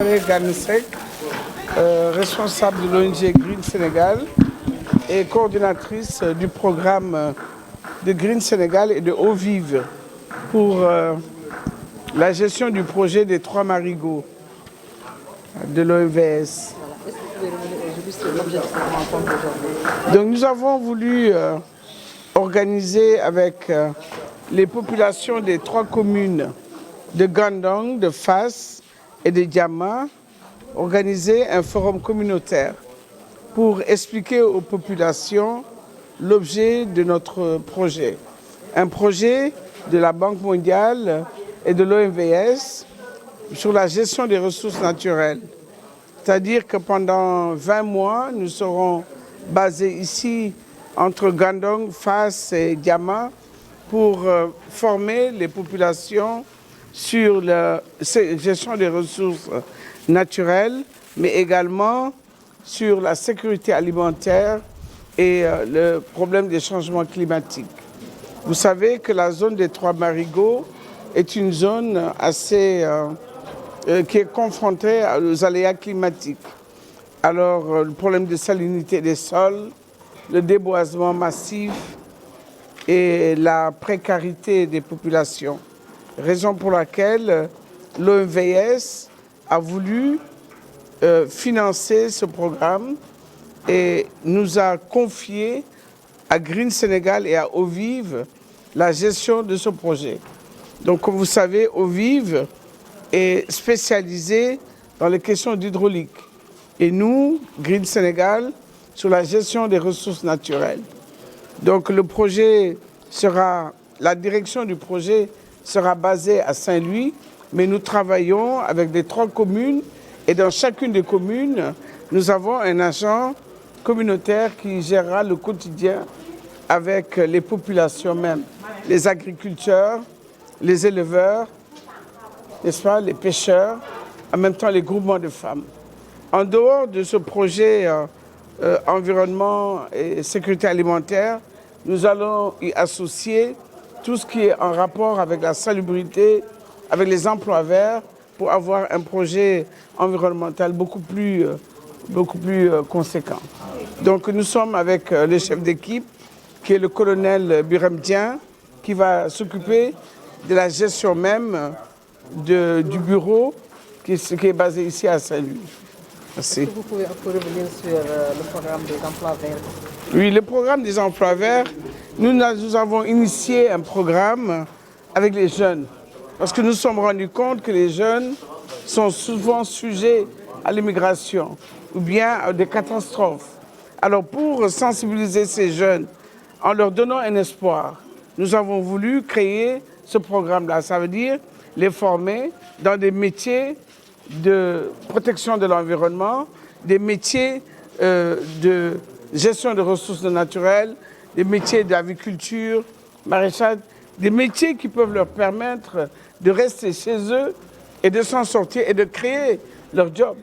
Gansek, responsable de l'ONG Green Sénégal et coordinatrice du programme de Green Sénégal et de Eau Vive pour la gestion du projet des 3 marigots de l'OMVS. Donc nous avons voulu organiser avec les populations des 3 communes de Gandon, de Fass et de Diama, organiser un forum communautaire pour expliquer aux populations l'objet de notre projet. Un projet de la Banque mondiale et de l'OMVS sur la gestion des ressources naturelles. C'est-à-dire que pendant 20 mois, nous serons basés ici entre Gandon, Fass et Diama pour former les populations sur la gestion des ressources naturelles, mais également sur la sécurité alimentaire et le problème des changements climatiques. Vous savez que la zone des 3 marigots est une zone assez qui est confrontée aux aléas climatiques. Alors, le problème de salinité des sols, le déboisement massif et la précarité des populations. Raison pour laquelle l'OMVS a voulu financer ce programme et nous a confié à Green Sénégal et à Eau Vive la gestion de ce projet. Donc, comme vous savez, Eau Vive est spécialisée dans les questions d'hydraulique. Et nous, Green Sénégal, sur la gestion des ressources naturelles. Donc, le projet sera, la direction du projet sera basée à Saint-Louis, mais nous travaillons avec les 3 communes et dans chacune des communes, nous avons un agent communautaire qui gérera le quotidien avec les populations même, les agriculteurs, les éleveurs, n'est-ce pas, les pêcheurs, en même temps les groupements de femmes. En dehors de ce projet environnement et sécurité alimentaire, nous allons y associer tout ce qui est en rapport avec la salubrité, avec les emplois verts, pour avoir un projet environnemental beaucoup plus conséquent. Donc nous sommes avec le chef d'équipe, qui est le colonel Biremdien, qui va s'occuper de la gestion même du bureau qui est basé ici à Saint-Louis. Merci. Est-ce que vous pouvez revenir sur le programme des emplois verts? Oui, le programme des emplois verts, nous avons initié un programme avec les jeunes. Parce que nous nous sommes rendus compte que les jeunes sont souvent sujets à l'immigration ou bien à des catastrophes. Alors pour sensibiliser ces jeunes, en leur donnant un espoir, nous avons voulu créer ce programme-là. Ça veut dire les former dans des métiers de protection de l'environnement, des métiers de gestion de ressources naturelles, des métiers d'agriculture, maraîchage, des métiers qui peuvent leur permettre de rester chez eux et de s'en sortir et de créer leur job.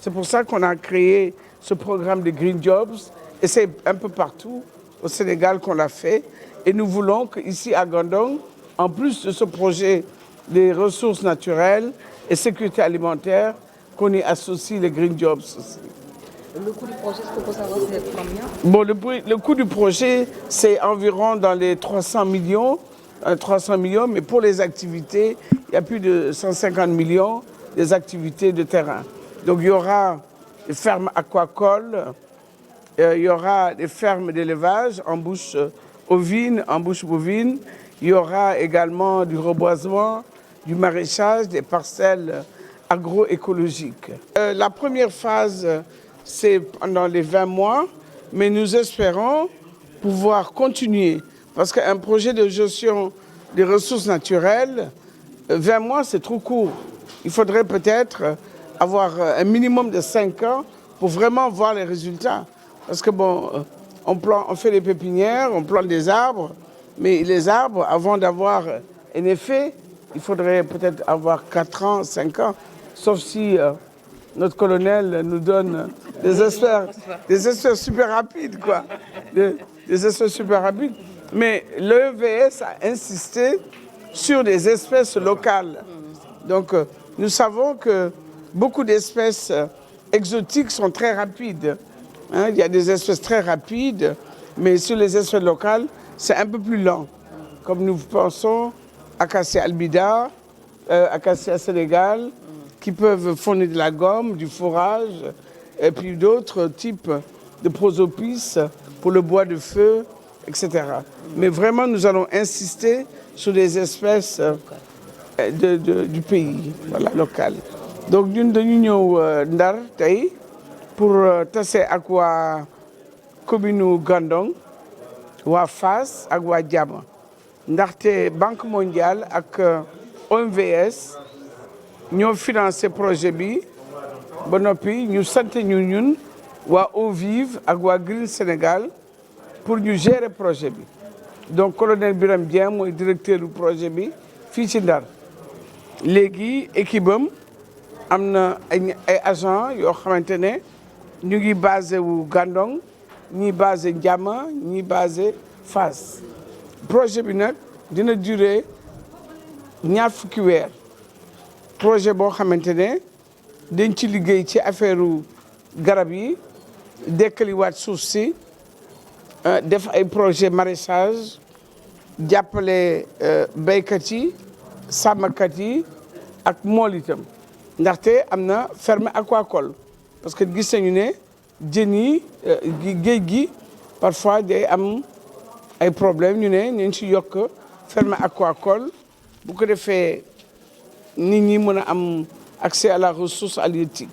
C'est pour ça qu'on a créé ce programme de Green Jobs et c'est un peu partout au Sénégal qu'on l'a fait. Et nous voulons qu'ici à Gandon, en plus de ce projet des ressources naturelles et sécurité alimentaire, qu'on y associe les Green Jobs aussi. Le coût du projet, est-ce que vous savez c'est combien? Bon, le coût du projet, c'est environ dans les 300 millions, mais pour les activités, il y a plus de 150 millions des activités de terrain. Donc il y aura des fermes aquacoles, il y aura des fermes d'élevage en bouche ovine, en bouche bovine, il y aura également du reboisement, du maraîchage, des parcelles agroécologiques. La première phase, c'est pendant les 20 mois, mais nous espérons pouvoir continuer. Parce qu'un projet de gestion des ressources naturelles, 20 mois, c'est trop court. Il faudrait peut-être avoir un minimum de 5 ans pour vraiment voir les résultats. Parce que bon, on fait des pépinières, on plante des arbres, mais les arbres, avant d'avoir un effet, il faudrait peut-être avoir 4 ans, 5 ans, sauf si notre colonel nous donne des espèces super rapides, quoi. Des espèces super rapides. Mais l'EVS a insisté sur des espèces locales. Donc, nous savons que beaucoup d'espèces exotiques sont très rapides. Hein. Il y a des espèces très rapides, mais sur les espèces locales, c'est un peu plus lent. Comme nous pensons, Acacia albida, Acacia sénégal, qui peuvent fournir de la gomme, du fourrage, et puis d'autres types de prosopis pour le bois de feu, etc. Mais vraiment, nous allons insister sur les espèces du pays, voilà, local. Donc, nous sommes Ndar tey pour tase ak waa commune Gandon, waa Fass ak waa Diama. Ndaxte Banque mondiale ak OMVS ñoo financé projet bi ba noppi ñu sant ñun waa Eau Vive ak waa Green Sénégal pour ñu gérer projet bi. Donc colonel Biram Dieng mooy directeur du projet bi fii ci Ndar. Léegi équipe am na ay agents yoo xamante ne ñu ngi basé wu Gandon, ñii basé Diama, ñii basé Fass. Projet bi nag dina durer ñaar fukki weer. Projet boo xamante ne dañ ci liggéey ci affaire garab yi dekkaliwaat suuf si def ay projet maraîchage jàppale béykat yi sàmmkat yi ak mool itam ndaxte am na ferme aquacole parce que gis nañu ne jën yi géej gi parfois day am ay problème ñu ne ñu ci yokk ferme aquacole bu ko defee nit ñi mën a am accès à la ressource halieutique.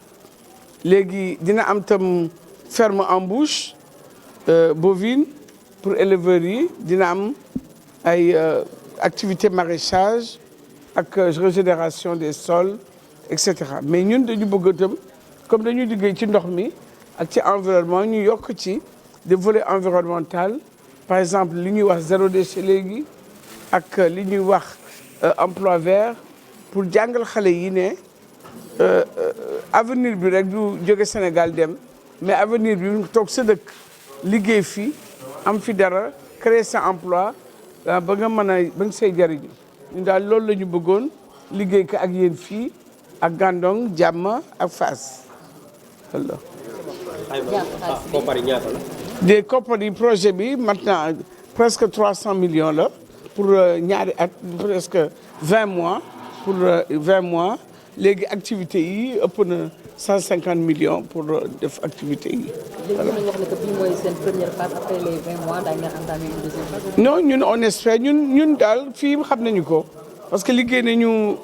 Léegi dina am tam ferme en bouche bovine pour éleveurs yi dina am ay activité maraîchage ak régénération des sols et cetera. Mais ñun dañu bëgg itam comme dañuy liggéey ci ndox mi ak ci environnement ñu yokk ci des volets environnemental par exemple li ñuy wax zéro déchet léegi ak li ñuy wax emploi vert pour jàngal xale yi ne avenir bi rek du jóge Sénégal dem mais avenir bi toog sa dëkk liggéey fi am fi dara créer sa emploi ba nga mën a ba nga say jariñu ñun daal loolu la ñu bëggoon liggéey ko ak yéen fii ak Gandon Diama ak Fass voilà. des koppar yi projet bi maintenant presque 300 millions la pour ñaari at presque 20 mois pour 20 mois léegi activités yi ëpp na 150 millions pour def activités yi. voilà léegi wax ne que bii mooy seen première phase après les 20 mois daañu leen entamer une deuxième phase. non ñun on espère ñun daal fii xam nañu ko parce que liggéey nañu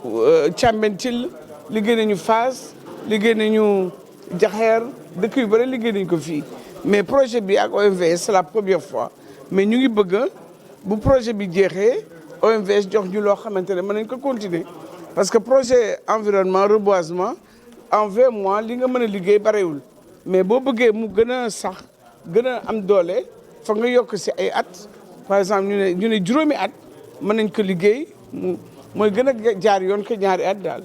Thiambentil liggéey nañu Fass liggéey nañu Jaxeer dëkk yu bëri liggéey nañu ko fii mais projet bi ak OMVS c'est la première fois mais ñu ngi bëgg bu projet bi jeexee OMVS jox ñu loo xamante ne mën nañ ko continuer parce que projet environnement reboisement en 20 mois li nga mën a liggéey barewul mais boo bëggee mu gën a sax gën a am doole fa nga yokk si ay at par exemple ñu ne juróomi at mën nañ ko liggéey mooy gën a jaar yoon ko ñaari at daal.